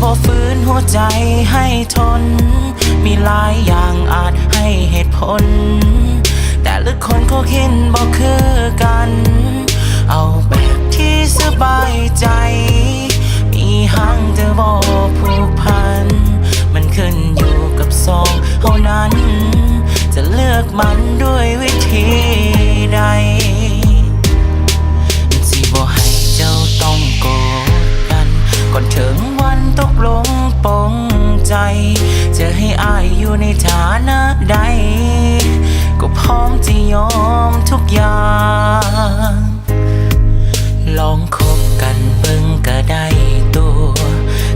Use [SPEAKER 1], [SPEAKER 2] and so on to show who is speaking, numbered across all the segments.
[SPEAKER 1] บ่ฝืนหัวใจให้ทนมีหลายอย่างอาจให้เหตุผลแต่ละคนเขาคิดบ่คือกันเอาแบบที่สบายใจมีหังจะบ่ผูกพันมันขึ้นอยู่กับสองเท่านั้นจะเลือกมันด้วยวิธีใดสิบ่ให้เจ้าต้องกดดันก่อนถึงวันตกลงปลงใจจะให้อายอยู่ในฐานะใดก็พร้อมจะยอมทุกอย่างลองคบกันเบิ่งก็ได้ตัว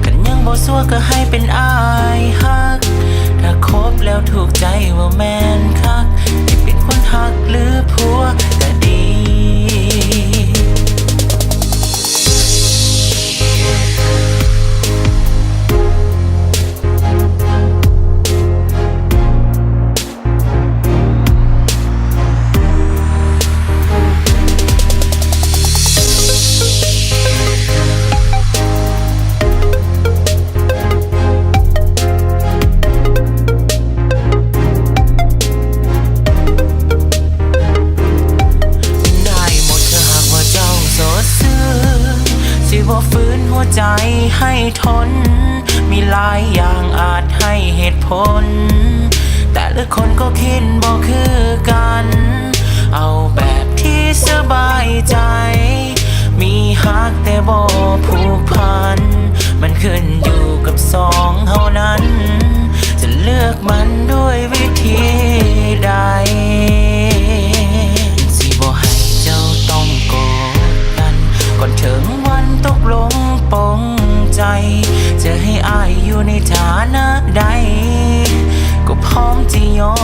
[SPEAKER 1] กันยังบ่ซัวก็ให้เป็นอายฮักถ้าคบแล้วถูกใจว่าแม่นคักให้เป็นคนฮักหรือผัวก็ดีสิบ่ฝืนหัวใจให้ทนมีหลายอย่างอาจให้เหตุผลแต่ละคนก็คิดบ่คือกันเอาแบบที่สบายใจมีฮักแต่บ่ผูกพันมันขึ้นอยู่กับสองเท่านั้นจะเลือกมันด้วยวิธีใดสิบ่ให้เจ้าต้องกดดันก่อนถึงวันตกลงปลงใจจะให้อายอยู่ในฐานะใดก็พร้อมจะยอ